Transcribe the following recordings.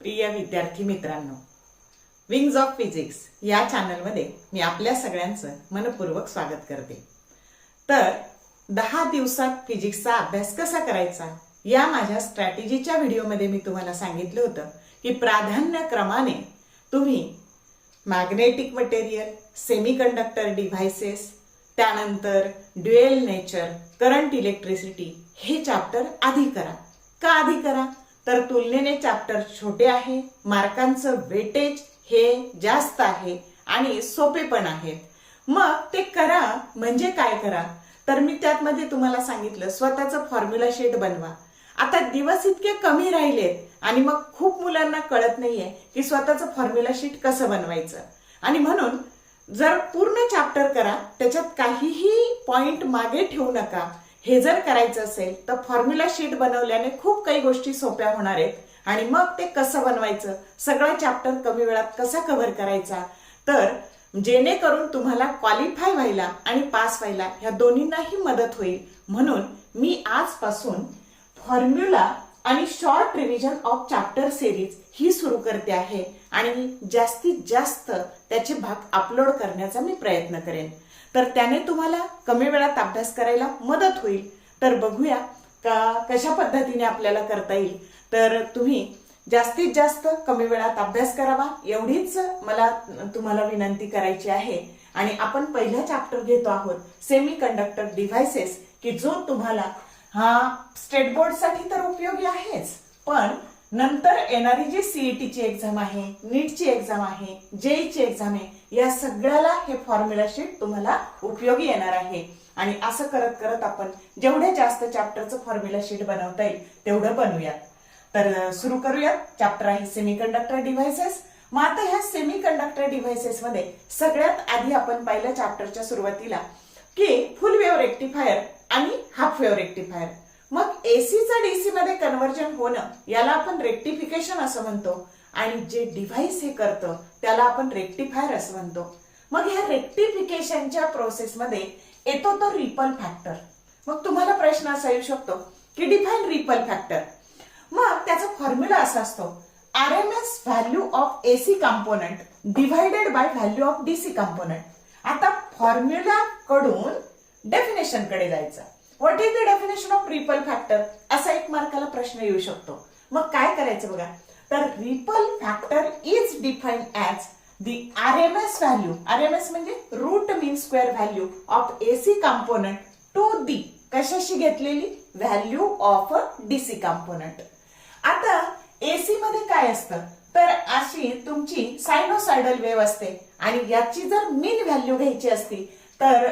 प्रिय विद्यार्थी मित्रांनो, विंग्स ऑफ फिजिक्स या चॅनलमध्ये मी आपल्या सगळ्यांचं मनपूर्वक स्वागत करते। तर 10 दिवसात फिजिक्सचा अभ्यास कसा करायचा या माझ्या स्ट्रॅटेजीच्या व्हिडिओमध्ये मी तुम्हाला सांगितलं होतं की प्राधान्यक्रमाने तुम्ही मॅग्नेटिक मटेरियल, सेमीकंडक्टर डिव्हाइसेस, त्यानंतर ड्युएल नेचर, करंट इलेक्ट्रिसिटी हे चॅप्टर आधी करा। का आधी करा? तर तुलनेने चॅप्टर छोटे आहे, मार्कांचं वेटेज हे जास्त आहे आणि सोपे पण आहेत। मग ते करा म्हणजे काय करा? तर मी त्यामध्ये तुम्हाला सांगितलं स्वतःचं फॉर्म्युला शीट बनवा। आता दिवस इतके कमी राहिलेत आणि मग खूप मुलांना कळत नाहीये की स्वतःचं फॉर्म्युला शीट कसं बनवायचं, आणि म्हणून जर पूर्ण चॅप्टर करा, त्याच्यात काहीही पॉइंट मागे ठेवू नका। हे जर करायचं असेल तर फॉर्म्युला शीट बनवल्याने खूप काही गोष्टी सोप्या होणार आहेत आणि मग ते कसं बनवायचं, सगळा चॅप्टर कमी वेळात कसा कव्हर करायचा, तर जेणेकरून तुम्हाला क्वालिफाय व्हायला आणि पास व्हायला ह्या दोन्हींनाही मदत होईल। म्हणून मी आजपासून फॉर्म्युला आणि short revision of chapter series ही सुरू करते आहे आणि जास्तीत जास्त त्याचे भाग अपलोड करण्याचा मी प्रयत्न करेन। तर त्याने तुम्हाला कमी वेळात अभ्यास करायला मदत होईल। तर बघूया कशा पद्धतीने आपल्याला करता येईल। तर तुम्ही जास्तीत जास्त कमी वेळात अभ्यास करावा एवढीच मला तुम्हाला विनंती करायची आहे। आणि आपण पहिला चॅप्टर घेतो आहोत सेमी कंडक्टर डिव्हाइसेस, की जो तुम्हाला हा स्टेट बोर्ड साठी तर उपयोगी आहेच, पण नंतर येणारी जी सीईटी ची एक्झाम आहे, नीटची एक्झाम आहे, जेई ची एक्झाम आहे, या सगळ्याला हे फॉर्म्युला शीट तुम्हाला उपयोगी येणार आहे। आणि असं करत करत आपण जेवढे जास्त चॅप्टरचं फॉर्म्युला शीट बनवता येईल तेवढं बनवूयात। तर सुरू करूयात। चॅप्टर आहे सेमीकंडक्टर डिव्हाइसेस। मग आता ह्या सेमीकंडक्टर डिव्हाइसेस मध्ये सगळ्यात आधी आपण पहिल्या चॅप्टरच्या सुरुवातीला की फुल वेव्ह रेक्टिफायर आणि हाफ वेव्ह रेक्टिफायर, मग एसीचं डीसी मध्ये कन्व्हर्जन होणं याला आपण रेक्टिफिकेशन असं म्हणतो, आणि जे डिव्हाइस हे करतं त्याला आपण रेक्टिफायर असं म्हणतो। मग ह्या रेक्टिफिकेशनच्या प्रोसेसमध्ये येतो तो रिपल फॅक्टर। मग तुम्हाला प्रश्न असा येऊ शकतो की डिफाइन रिपल फॅक्टर। मग त्याचा फॉर्म्युला असा असतो RMS value of AC component divided by value of DC component. आता फॉर्म्युला कडून डेफिनेशन कडे जायचं। What is the definition of ripple factor असा एक मार्काला प्रश्न येऊ शकतो। मग काय करायचं बघा, तर ripple factor is defined as the RMS value, RMS म्हणजे root mean square value of AC component to the कशाशी घेतलेली व्हॅल्यू ऑफ डीसी कंपोनेंट। आता एसी मध्ये काय असतं, तर अशी तुमची सायनोसायडल वेव्ह असते आणि याची जर मीन व्हॅल्यू घ्यायची असती तर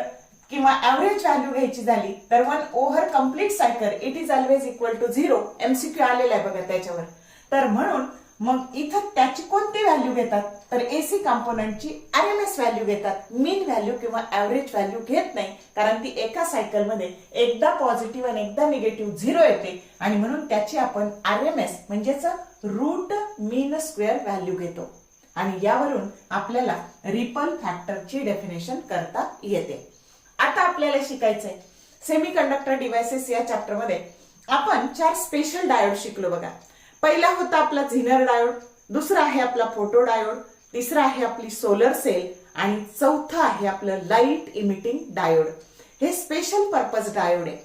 किंवा ऍव्हरेज व्हॅल्यू घ्यायची झाली तर 1 over complete cycle it is always equal to 0। MCQ आलेला आहे बघा त्याच्यावर। तर म्हणून मग इथं त्याची कोणती व्हॅल्यू घेतात, तर एसी कंपोनेंटची आरएमएस व्हॅल्यू घेतात, मीन व्हॅल्यू किंवा ऍव्हरेज व्हॅल्यू घेत नाही, कारण ती एका सायकल मध्ये एकदा पॉझिटिव्ह आणि एकदा निगेटिव्ह 0 येते, आणि म्हणून त्याची आपण आरएमएस म्हणजेच रूट मीन स्क्वेअर व्हॅल्यू घेतो। आणि यावरून आपल्याला रिपल फॅक्टरची डेफिनेशन करता येते। आता आपल्याला शिकायचंय सेमीकंडक्टर डिव्हाइसेस या चॅप्टर मध्ये आपण 4 स्पेशल डायोड शिकलो बघा। पहिला होता आपला झिनर डायोड, दुसरा आहे आपला फोटो डायोड, तिसरा आहे आपली सोलर सेल, आणि चौथा आहे आपलं लाईट इमिटिंग डायोड। हे स्पेशल पर्पज डायोड आहे।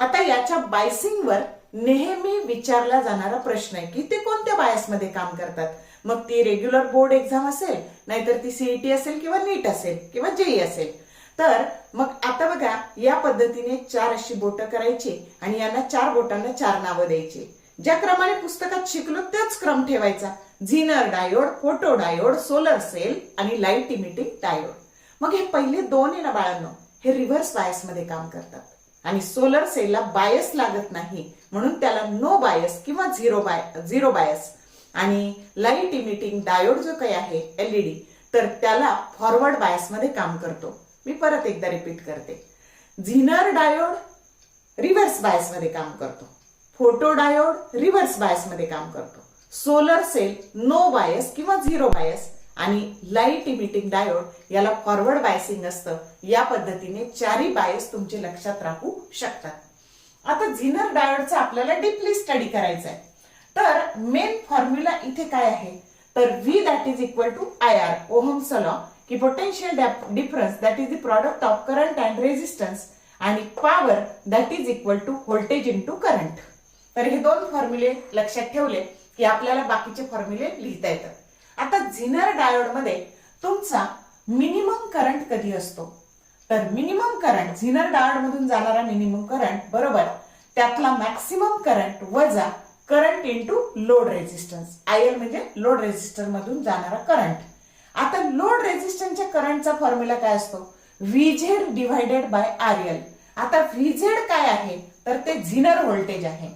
आता याच्या बायसिंग वर नेहमी विचारला जाणारा प्रश्न आहे की ते कोणत्या बायस मध्ये काम करतात। मग ती रेग्युलर बोर्ड एक्झाम असेल, नाहीतर ती सीईटी असेल किंवा नीट असेल किंवा जेई असेल। तर मग आता बघा या पद्धतीने 4 अशी बोटं करायची आणि यांना 4 बोटांना 4 नावं द्यायची। ज्या क्रमाने पुस्तकात शिकलो त्याच क्रम ठेवायचा, zener diode, photo diode, solar cell आणि लाईट इमिटिंग डायोड। मग हे पहिले 2 आहे ना बाळांनो, हे रिव्हर्स बायस मध्ये काम करतात, आणि सोलर सेलला बायस लागत नाही म्हणून त्याला नो बायस किंवा झिरो बायस, आणि लाईट इमिटिंग डायोड जो काही आहे एलईडी तर त्याला फॉरवर्ड बायस मध्ये काम करतो। मी परत एकदा रिपीट करते, झिनर डायोड रिव्हर्स बायस मध्ये काम करतो, फोटो डायोड रिव्हर्स बायस मध्ये काम करतो, सोलर सेल नो बायस किंवा 0 बायस, आणि लाईट इमिटिंग डायोड याला फॉरवर्ड बायसिंग असतं। या पद्धतीने 4ही बायस तुमचे लक्षात राहू शकतात। आता झिनर डायोडचा आपल्याला डीपली स्टडी करायचा आहे। तर मेन फॉर्म्युला इथे काय आहे, तर V that is equal to IR, Ohm's law, की potential difference that is the product of current and resistance, आणि power that is equal to voltage into current. तर हे दोन फॉर्म्युले लक्षात ठेवले की आपल्याला बाकीचे फॉर्म्युले लिहिता येतात. आता झिनर डायोड मध्ये तुमचा मिनिमम करंट कधी असतो, तर मिनिमम करंट झिनर डायोड मधून जाणारा मिनिमम करंट बरोबर त्यातला मॅक्सिमम करंट वजा current into load resistance. IL म्हणजे लोड रेझिस्टर मधून जाणारा करंट. आता लोड रेझिस्टन्सच्या करंटचा फॉर्म्युला काय असतो, VZ डिवाइडेड बाय RL. आता VZ काय आहे, तर ते झिनर व्होल्टेज आहे,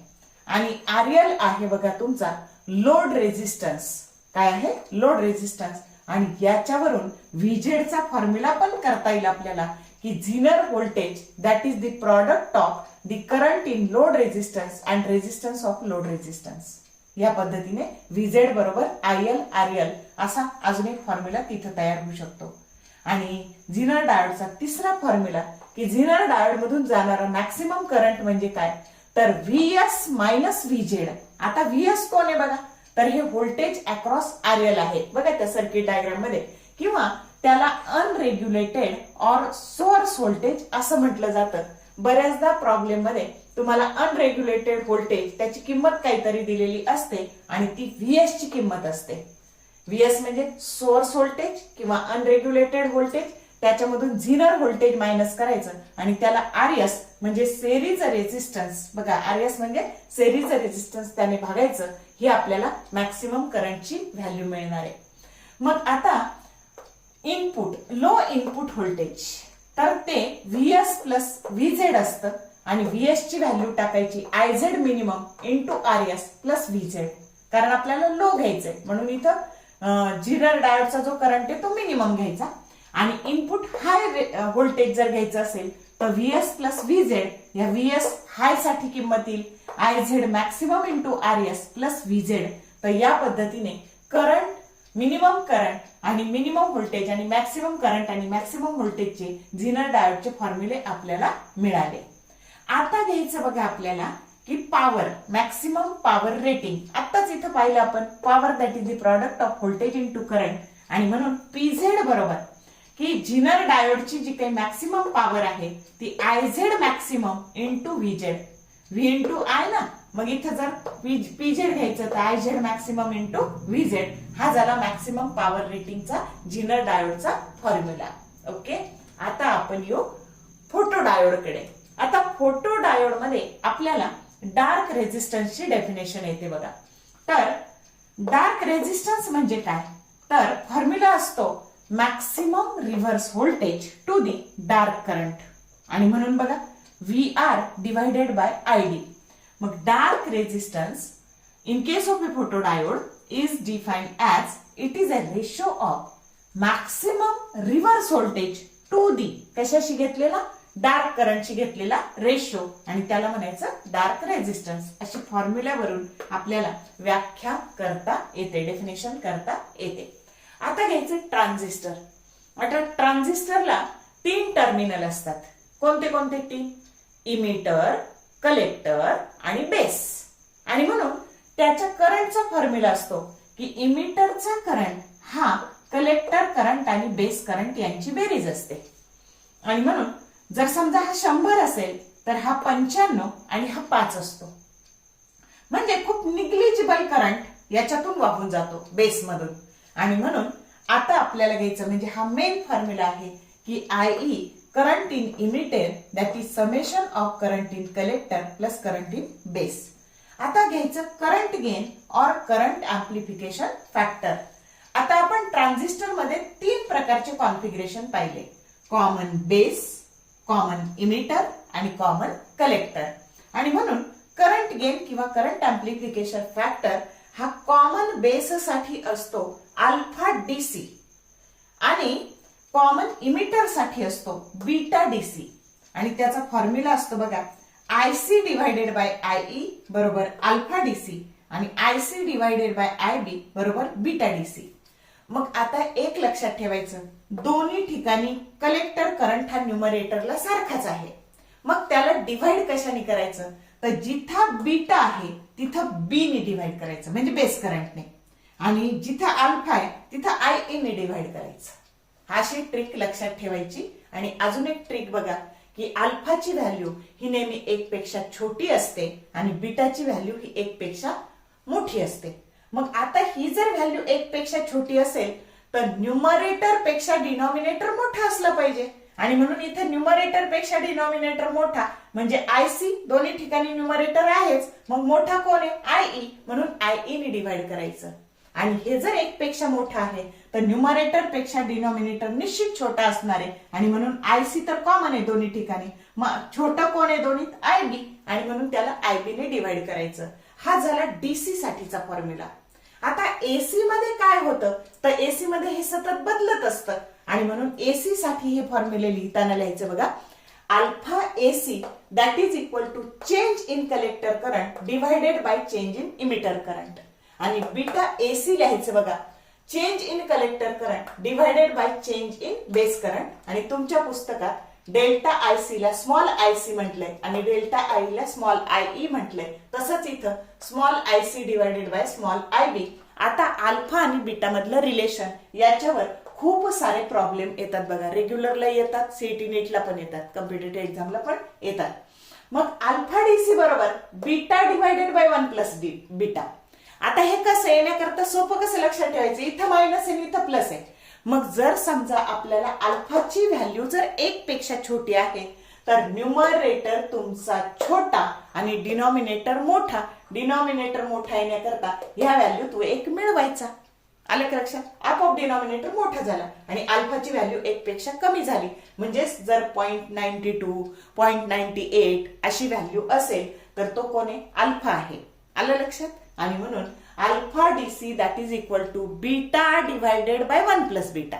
आणि RL आहे बघा तुमचा लोड रेझिस्टन्स. काय आहे, लोड रेझिस्टन्स. आणि याच्यावरून VZ चा फॉर्म्युला पण करता येईल आपल्याला, की zener voltage that is the product of the current in load resistance and resistance of load resistance. या पद्धतीने VZ बरोबर IL RL असा अजून एक फॉर्म्युला तिथे तयार होऊ शकतो. आणि झिनर डायोडचा तिसरा फॉर्म्युला, की झिनर डायोड मधून जाणारा मॅक्सिमम करंट म्हणजे काय, तर VS मायनस VZ. आता VS कोण आहे बघा, तर हे व्होल्टेज अक्रॉस RL आहे बघा त्या सर्किट डायग्राम मध्ये, किंवा त्याला अनरेग्युलेटेड ऑर सोर्स व्होल्टेज असं म्हटलं जातं. बऱ्याचदा प्रॉब्लेम मध्ये तुम्हाला अनरेग्युलेटेड व्होल्टेज त्याची किंमत काहीतरी दिलेली असते आणि ती VS ची किंमत असते. VS म्हणजे सोर्स व्होल्टेज किंवा अनरेग्युलेटेड व्होल्टेज, त्याच्यामधून झिनर व्होल्टेज मायनस करायचं आणि त्याला RS म्हणजे सेरीज रेझिस्टन्स, बघा RS म्हणजे सेरीज रेझिस्टन्स, त्याने भागायचं. ही आपल्याला मॅक्सिमम करंटची व्हॅल्यू मिळणार आहे. मग आता इनपुट, लो इनपुट व्होल्टेज, तर ते VS प्लस VZ असतं, आणि VS ची व्हॅल्यू टाकायची IZ minimum into RS plus VZ, कारण आपल्याला लो घ्यायचंय म्हणून इथं झिनर डायोडचा जो करंट आहे तो मिनिमम घ्यायचा. आणि इनपुट हाय व्होल्टेज जर घ्यायचं असेल तर VS प्लस VZ, या VS हाय साठी किंमत येईल IZ maximum into RS plus VZ. तर या पद्धतीने करंट, मिनिमम करंट आणि मिनिमम व्होल्टेज आणि मॅक्सिमम करंट आणि मॅक्सिमम व्होल्टेजचे झिनर डायोडचे फॉर्म्युले आपल्याला मिळाले. आता घ्यायचं बघा आपल्याला की पॉवर, मॅक्सिमम पॉवर रेटिंग. आताच इथं पाहिलं आपण, power that is the product off voltage into current, आणि म्हणून PZ बरोबर की झिनर डायोडची जी काही मॅक्सिमम पॉवर आहे ती IZ maximum into VZ. V into I ना, मग इथं जर PZ घ्यायचं तर IZ मॅक्सिमम इंटू VZ. हा झाला मॅक्सिमम पॉवर रेटिंगचा झिनर डायोडचा फॉर्म्युला. ओके, आता आपण येऊ फोटो डायोडकडे. आता फोटो डायोड मध्ये आपल्याला डार्क रेझिस्टन्सची डेफिनेशन येते बघा. तर डार्क रेझिस्टन्स म्हणजे काय, तर फॉर्म्युला असतो maximum reverse voltage to the dark current, आणि म्हणून बघा VR डिवाइडेड बाय ID. मग dark resistance in case of a photodiode is defined as it is a ratio of maximum reverse voltage to the, कशाशी घेतलेला, dark करंटशी घेतलेला ratio, आणि त्याला म्हणायचं डार्क रेझिस्टन्स. अशी फॉर्म्युल्यावरून आपल्याला व्याख्या करता येते, डेफिनेशन करता येते. आता घ्यायचं ट्रान्झिस्टर. आता ट्रान्झिस्टरला 3 टर्मिनल असतात. कोणते कोणते 3? इमिटर, कलेक्टर आणि बेस. आणि म्हणून त्याच्या करंटचा फॉर्म्युला असतो की इमिटरचा करंट हा कलेक्टर करंट आणि बेस करंट यांची बेरीज असते. आणि म्हणून जर समजा हा 100 असेल तर हा 95 आणि हा 5 असतो. म्हणजे खूप निग्लिजिबल करंट याच्यातून वाहून जातो बेस मधून. आणि म्हणून आता आपल्याला घ्यायचं म्हणजे हा मेन फॉर्म्युला आहे की IE current in emitter that is summation of current in collector plus current in base. आता घ्यायचं करंट गेन और करंट एम्प्लिफिकेशन फॅक्टर. आता आपण ट्रान्झिस्टर मध्ये 3 प्रकारचे कॉन्फिगरेशन पाहिले, कॉमन बेस, कॉमन इमिटर आणि कॉमन कलेक्टर. आणि म्हणून करंट गेन किंवा करंट एम्प्लिफिकेशन फॅक्टर हा कॉमन बेस साठी असतो अल्फा DC, आणि कॉमन इमिटर साठी असतो बीटा DC. आणि त्याचा फॉर्म्युला असतो बघा IC डिवाइडेड बाय IE बरोबर अल्फा DC, आणि IC डिवाइडेड बाय IB बरोबर बीटा DC. मग आता एक लक्षात ठेवायचं, दोन्ही ठिकाणी कलेक्टर करंट हा न्यूमरेटरला सारखाच आहे. मग त्याला डिवाइड कशाने करायचं, तर जिथं बीटा आहे तिथं बी ने डिव्हाइड करायचं म्हणजे बेस करंटने, आणि जिथं अल्फा आहे तिथं आय ए ने डिव्हाइड करायचं. अशी ट्रिक लक्षात ठेवायची. आणि अजून एक ट्रिक बघा की अल्फाची व्हॅल्यू ही नेहमी 1 पेक्षा छोटी असते आणि बीटाची व्हॅल्यू ही 1 पेक्षा मोठी असते. मग आता ही जर व्हॅल्यू 1 पेक्षा छोटी असेल तर न्यूमरेटर पेक्षा डिनॉमिनेटर मोठा असला पाहिजे, आणि म्हणून इथे न्यूमरेटर पेक्षा डिनॉमिनेटर मोठा म्हणजे आयसी, दोन्ही ठिकाणी न्यूमरेटर आहेच, मग मोठा कोण आहे आयई, म्हणून आयई ने डिव्हाइड करायचं. आणि हे जर 1 पेक्षा मोठा आहे तर न्यूमरेटर पेक्षा डिनॉमिनेटर निश्चित छोटा असणार आहे, आणि म्हणून आयसी तर कॉमन आहे दोन्ही ठिकाणी, मग छोटा कोण आहे दोन्हीत आयबी, आणि म्हणून त्याला आयबी ने डिव्हाइड करायचं. हा झाला डीसी साठीचा फॉर्म्युला. आता एसी मध्ये काय होतं तर एसी मध्ये हे सतत बदलत असतं, आणि म्हणून एसी साठी हे फॉर्म्युले लिहिताना लिहायचं बघा, alpha AC that is equal to change in collector current divided by change in emitter current. आणि बीटा एसी लिहायचं बघा, change in collector current divided by change in base current. आणि तुमच्या पुस्तकात डेल्टा आयसी ला स्मॉल आयसी म्हटलंय आणि delta I ला स्मॉल आयई म्हटलंय, तसंच इथं small IC divided by small IB. आता अल्फा आणि बीटा मधलं रिलेशन याच्यावर खूप सारे प्रॉब्लेम येतात बघा, रेग्युलरला येतात, सीईटी नेटला पण येतात, कॉम्पिटिटिव्ह एक्झामला पण येतात. मग अल्फा डीसी बरोबर beta divided by 1 plus beta. आता हे कसं येण्याकरता सोपं कसं लक्षात ठेवायचं, इथं मायनस आहे इथं प्लस आहे. मग जर समजा आपल्याला अल्फाची व्हॅल्यू जर 1 पेक्षा छोटी आहे तर न्यूमरेटर तुमचा छोटा आणि डिनॉमिनेटर मोठा. डिनॉमिनेटर मोठा येण्याकरता ह्या व्हॅल्यू तू 1 मिळवायचा. आलं का लक्षात? आपोआप डिनॉमिनेटर मोठा झाला आणि अल्फाची व्हॅल्यू 1 पेक्षा कमी झाली. म्हणजेच जर 0.92, 0.98 अशी व्हॅल्यू असेल तर तो कोण आहे अल्फा आहे. आलं लक्षात? आणि म्हणून alpha DC that is equal to beta divided by 1 plus beta.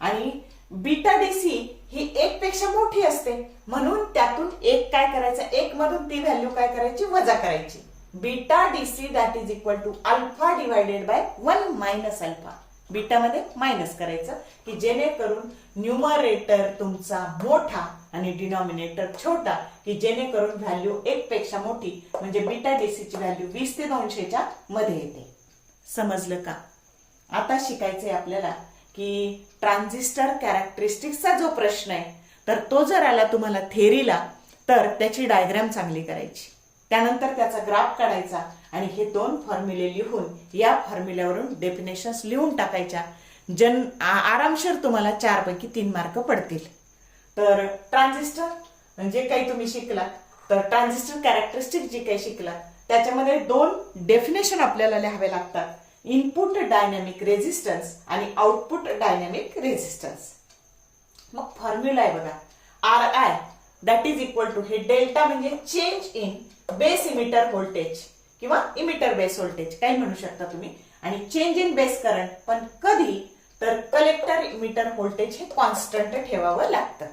आणि बीटा डीसी ही 1 पेक्षा मोठी असते, म्हणून त्यातून 1 काय करायचं, 1 मधून ती व्हॅल्यू काय करायची, वजा करायची. Beta DC that is equal to alpha divided by 1 minus alpha. Beta मध्ये मायनस करायचं की जेणेकरून न्यूमरेटर तुमचा मोठा आणि डिनॉमिनेटर छोटा, की जेणेकरून व्हॅल्यू 1 पेक्षा मोठी म्हणजे बीटा डीसी ची व्हॅल्यू 20 ते 200च्या मध्ये येते. समजलं का? आता शिकायचंय आपल्याला की ट्रान्झिस्टर कॅरेक्टरिस्टिक्सचा जो प्रश्न आहे तर तो जर आला तुम्हाला थेरीला तर त्याची डायग्राम चांगली करायची, त्यानंतर त्याचा ग्राफ काढायचा आणि हे 2 फॉर्म्युले लिहून या फॉर्म्युल्यावरून डेफिनेशन्स लिहून टाकायच्या. आरामशीर तुम्हाला 4 पैकी 3 मार्क पडतील. तर ट्रान्झिस्टर जे काही तुम्ही शिकलात, तर ट्रान्झिस्टर कॅरेक्टरिस्टिक जे काही शिकलात त्याच्यामध्ये 2 डेफिनेशन आपल्याला लिहावे लागतात, इनपुट डायनॅमिक रेझिस्टन्स आणि आउटपुट डायनॅमिक रेझिस्टन्स. मग फॉर्म्युला आहे बघा, R I that is equal to, हे डेल्टा म्हणजे change in base emitter voltage किंवा इमिटर बेस व्होल्टेज काही म्हणू शकता तुम्ही, आणि चेंज इन बेस करंट, पण कधी तर कलेक्टर इमिटर व्होल्टेज हे कॉन्स्टंट ठेवावं लागतं.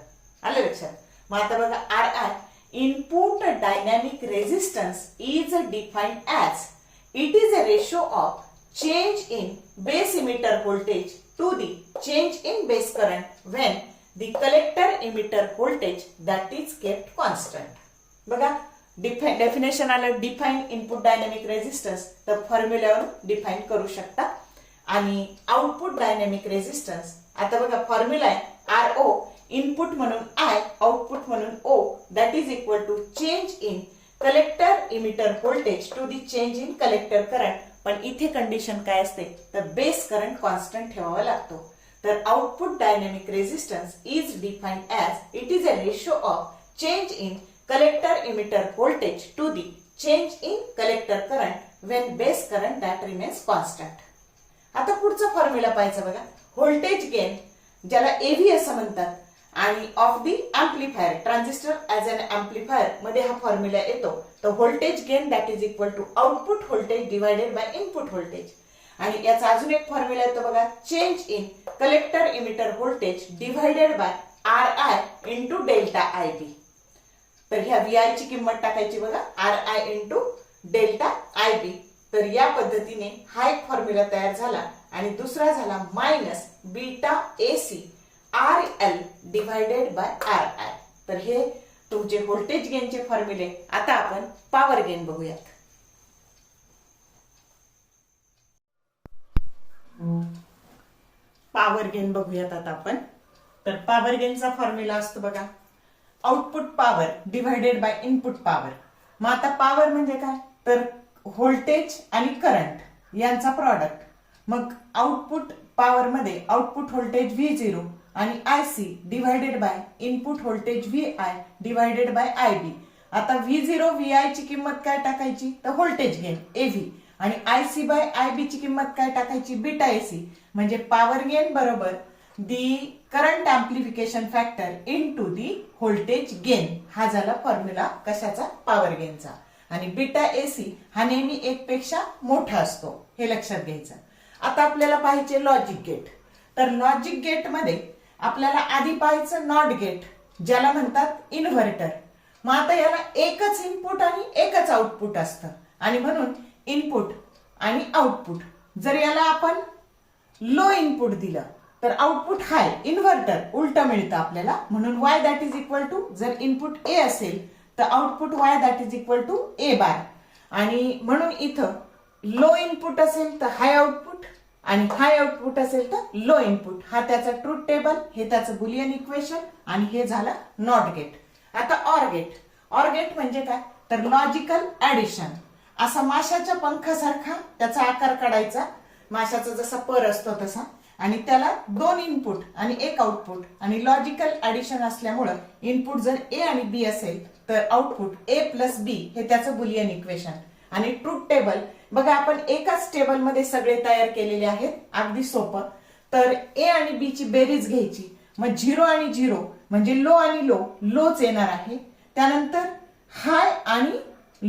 आलं लक्षात? मग आता बघा, R I input dynamic resistance is defined as it is a ratio of change in base emitter voltage to the change in base current when the collector emitter voltage that is kept constant. बघा, definition आलं, define input dynamic resistance, तर फॉर्म्युल्यावरून define करू शकता. आणि output dynamic resistance, आता बघा formula आहे R O, input म्हणून आय, आउटपुट म्हणून O, that is equal to change in collector emitter voltage to the change in collector current. पण इथे कंडिशन काय असते तर बेस करंट कॉन्स्टंट ठेवावा लागतो. तर output dynamic resistance is defined as it is a ratio of change in collector emitter voltage to the change in collector current when base current that remains constant. आता पुढचा formula पाहायचा बघा, voltage gain ज्याला एव्ही असं म्हणतात, आणि of the amplifier, transistor as an amplifier मध्ये हा फॉर्म्युला येतो. तर voltage gain that is equal to output voltage divided by input voltage. आणि याचा अजून एक फॉर्म्युला येतो बघा, change in collector emitter voltage divided by R I into delta I B. तर ह्या VI ची किंमत टाकायची बघा, R I into delta I B. तर या पद्धतीने हा एक फॉर्म्युला तयार झाला. आणि दुसरा झाला minus beta AC R L divided by R I. तर हे तुमचे व्होल्टेज गेनचे फॉर्म्युले. आता आपण पॉवर गेन बघूयात. पॉवर गेन बघूयात आता आपण. तर पॉवर गेनचा फॉर्म्युला असतो बघा, output power divided by input power. मग आता पॉवर म्हणजे काय, तर व्होल्टेज आणि करंट यांचा प्रॉडक्ट. मग आउटपुट पॉवर मध्ये आउटपुट व्होल्टेज V0 आणि IC divided by input voltage VI divided by IB. आता V0 VI ची किंमत काय टाकायची, तर व्होल्टेज गेन AV, आणि IC बाय IB ची किंमत काय टाकायची, बीटा AC. म्हणजे पॉवर गेन बरोबर दी current amplification factor into the voltage gain. हा झाला फॉर्म्युला कशाचा, पॉवर गेनचा. आणि बीटा AC हा नेहमी 1 पेक्षा मोठा असतो, हे लक्षात घ्यायचं. आता आपल्याला पाहिजे लॉजिक गेट. तर लॉजिक गेट मध्ये आपल्याला आधी पाहायचं नॉट गेट, ज्याला म्हणतात इन्व्हर्टर. मग आता याला एकच इनपुट आणि एकच आउटपुट असतं, आणि म्हणून इनपुट आणि आउटपुट. जर याला आपण लो इनपुट दिलं तर आउटपुट हाय, इन्व्हर्टर उलट मिळतं आपल्याला. म्हणून Y that is equal to, जर इनपुट A असेल तर output Y that is equal to A bar. आणि म्हणून इथं लो इनपुट असेल तर हाय आउटपुट, आणि हाय आउटपुट असेल तर लो इनपुट. हा त्याचा ट्रूथ टेबल, हे त्याचं बुलियन इक्वेशन, आणि हे झालं नॉट गेट. आता ऑर गेट. ऑर गेट म्हणजे काय, तर लॉजिकल ऍडिशन. असा माशाच्या पंखासारखा त्याचा आकार काढायचा, माशाचा जसा पर असतो तसा, आणि त्याला 2 इनपुट आणि 1 आउटपुट. आणि लॉजिकल ऍडिशन असल्यामुळं इनपुट जर A आणि B असेल तर आउटपुट A प्लस B हे त्याचं बुलियन इक्वेशन. आणि ट्रूथ टेबल बघा, आपण एकाच टेबल मध्ये सगळे तयार केलेले आहेत, अगदी सोपं. तर A आणि B ची बेरीज घ्यायची. मग 0 आणि 0 म्हणजे लो आणि लो, लोच येणार आहे. त्यानंतर हाय आणि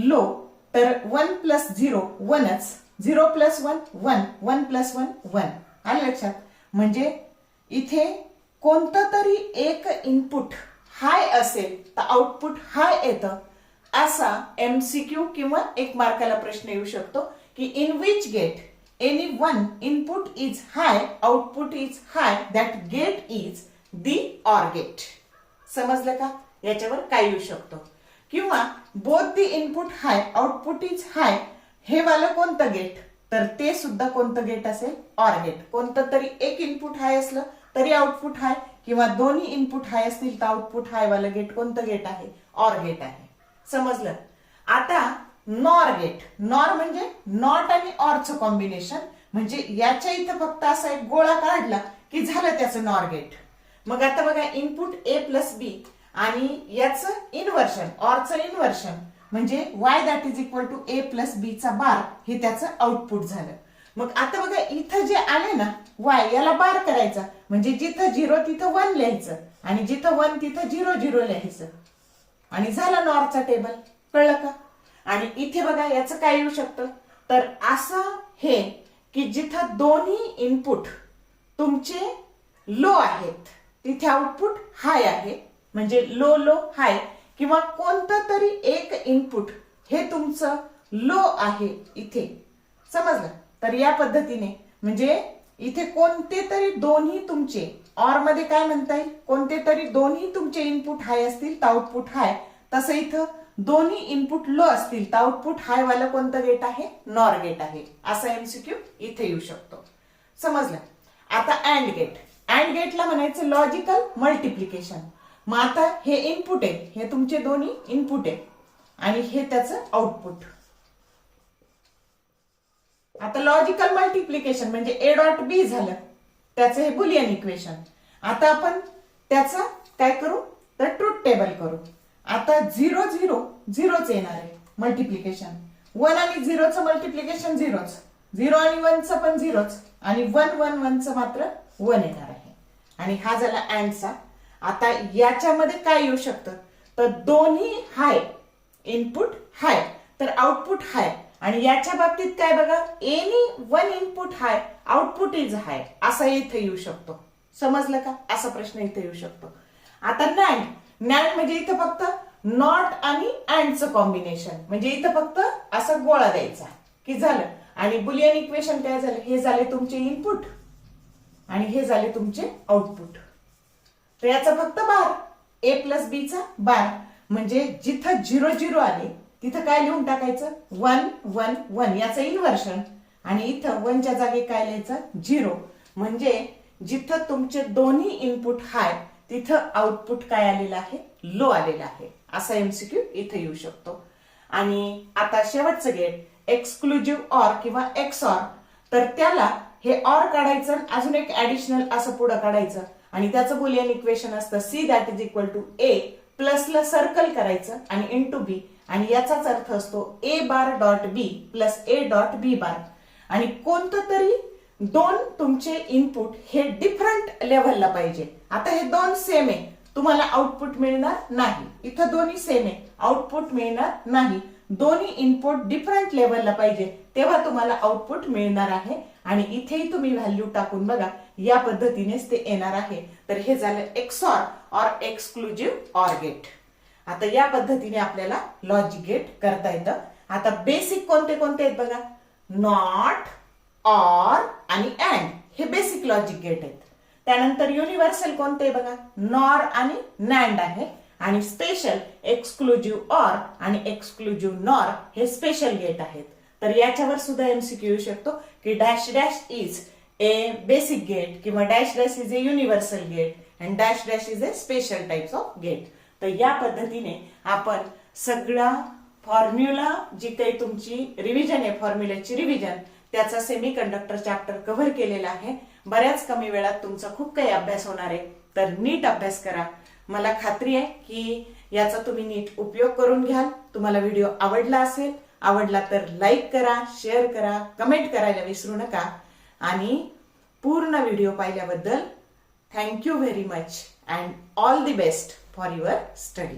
लो, तर 1 प्लस 0 1च, 0 प्लस 1 1, 1 प्लस 1 1. आलं लक्षात. म्हणजे इथे कोणतं तरी एक इनपुट हाय असेल तर आउटपुट हाय येतं. असा MCQ किंवा 1 मार्काला प्रश्न येऊ शकतो की in which gate any one input is high, output is high, that gate is the OR gate. समजलं का, याच्यावर काय येऊ शकतो. किंवा both the input high, output is high, हे वालं कोणतं गेट, तर ते सुद्धा कोणतं गेट असेल, ऑर गेट. कोणतं तरी एक इनपुट हाय असलं तरी आउटपुट हाय, किंवा दोन्ही इनपुट हाय असतील तर आउटपुट हाय वालं गेट कोणतं गेट आहे, ऑर गेट आहे. समजलं. आता नॉर गेट. नॉर म्हणजे नॉट आणि ऑरचं कॉम्बिनेशन. म्हणजे याच्या इथं फक्त असा एक गोळा काढला की झालं त्याचं नॉर गेट. मग आता बघा, इनपुट A प्लस B आणि याचं इन्व्हर्शन, ऑरचं इन्व्हर्शन, म्हणजे Y that is equal to A plus B चा बार, हे त्याचं आउटपुट झालं. मग आता बघा, इथं जे आले ना Y, याला बार करायचा. म्हणजे जिथं 0 तिथं 1 लिहायचं, आणि जिथं 1 तिथं 0 0 लिहायचं, आणि झाला नॉरचा टेबल. कळलं का. आणि इथे बघा, याचं काय येऊ शकतं, तर असं हे की जिथं दोन्ही इनपुट तुमचे लो आहेत तिथे आउटपुट हाय आहे, म्हणजे लो लो हाय. किंवा कोणतं तरी एक इनपुट हे तुमचं लो आहे इथे. समजलं. तर या पद्धतीने, म्हणजे इथे कोणते तरी दोन्ही तुमचे, ऑर मध्ये काय म्हणता येईल, कोणते तरी दोन्ही तुमचे इनपुट हाय असतील तर आउटपुट हाय. तसं इथं दोन्ही इनपुट लो असतील तर आउटपुट हाय वाला कोणतं गेट आहे, नॉर गेट आहे. असा MCQ इथे येऊ शकतो. समजलं. आता अँड गेट. अँड गेटला म्हणायचं लॉजिकल मल्टिप्लिकेशन. मग आता हे इनपुट आहे, हे तुमचे दोन्ही इनपुट आहे, आणि हे त्याचं आउटपुट. आता लॉजिकल मल्टिप्लिकेशन म्हणजे A डॉट B झालं, त्याचं हे बुलियन इक्वेशन. आता आपण त्याचं काय करू, तर ट्रूथ टेबल करू. आता 0 0 0च येणार आहे मल्टिप्लिकेशन. 1 आणि 0चं मल्टिप्लिकेशन 0च, 0 आणि 1चं पण 0च, आणि 1 1 1चं मात्र 1 येणार आहे. आणि हा झाला अँडचा. आता याच्यामध्ये काय येऊ शकतं, तर दोन्ही हाय, इनपुट हाय तर आउटपुट हाय. आणि याच्या बाबतीत काय बघा, any one input high, output is high, असा इथे येऊ शकतो. समजलं का, असा प्रश्न इथे येऊ शकतो. आता नॅन्ड. नॅन्ड म्हणजे इथं फक्त नॉट आणि अँडचं कॉम्बिनेशन. म्हणजे इथं फक्त असा गोळा द्यायचा की झालं. आणि बुलियन इक्वेशन काय झालं, हे झाले तुमचे इनपुट आणि हे झाले तुमचे आउटपुट. तर याचा फक्त बार, A प्लस B चा बार. म्हणजे जिथं 0 0 आले तिथं काय लिहून टाकायचं 1 1 1 याचं इन्व्हर्शन आणि इथं 1 च्या जागी काय लिहायचं 0 म्हणजे जिथं तुमचे दोन्ही इनपुट हाय तिथं आउटपुट काय आलेलं आहे लो आलेलं आहे असा एमसीक्यू इथे येऊ शकतो. आणि आता शेवटचं गेट एक्सक्लुझिव्ह ऑर किंवा एक्स ऑर तर त्याला हे ऑर काढायचं अजून एक ऍडिशनल असं पुढे काढायचं आणि त्याचं बुलियन इक्वेशन असतं C that is equal to A प्लसला सर्कल करायचं आणि इंटू बी आणि याचाच अर्थ असतो A bar dot B plus A dot B bar आणि कोणतं तरी दोन तुमचे इनपुट हे डिफरंट लेव्हलला पाहिजे. आता हे दोन सेम आहे तुम्हाला आउटपुट मिळणार नाही. इथं दोन्ही सेम आहे आउटपुट मिळणार नाही. दोन्ही इनपुट डिफरंट लेव्हलला पाहिजे तेव्हा तुम्हाला आउटपुट मिळणार आहे आणि इथेही तुम्ही व्हॅल्यू टाकून बघा या पद्धतीनेच ते येणार आहे. तर हे झालं एक्सऑर और एक्सक्लुझिव्ह ऑर गेट. आता या पद्धतीने आपल्याला लॉजिक गेट करता येतं. आता बेसिक कोणते कोणते आहेत बघा नॉट ऑर आणि अँड हे बेसिक लॉजिक गेट आहेत. त्यानंतर युनिव्हर्सल कोणते बघा नॉर आणि नॅन्ड आहे आणि स्पेशल एक्सक्लुझिव्ह ऑर आणि एक्सक्लुझिव्ह नॉर हे स्पेशल गेट आहेत. तर याच्यावर सुद्धा एमसीक्यू येऊ शकतो की dash dash is a basic gate किंवा dash dash is a universal gate and dash dash is a special types of gate. तर या पद्धतीने आपण सगळा फॉर्म्युला जी काही तुमची रिव्हिजन आहे फॉर्म्युल्याची रिव्हिजन त्याचा सेमीकंडक्टर चॅप्टर कव्हर केलेला आहे. बऱ्याच कमी वेळात तुमचा खूप काही अभ्यास होणार आहे तर नीट अभ्यास करा. मला खात्री आहे की याचा तुम्ही नीट उपयोग करून घ्याल. तुम्हाला व्हिडिओ आवडला असेल आवडला तर लाईक करा शेअर करा कमेंट करायला विसरू नका आणि पूर्ण व्हिडिओ पाहिल्याबद्दल thank you very much and all the best for your study.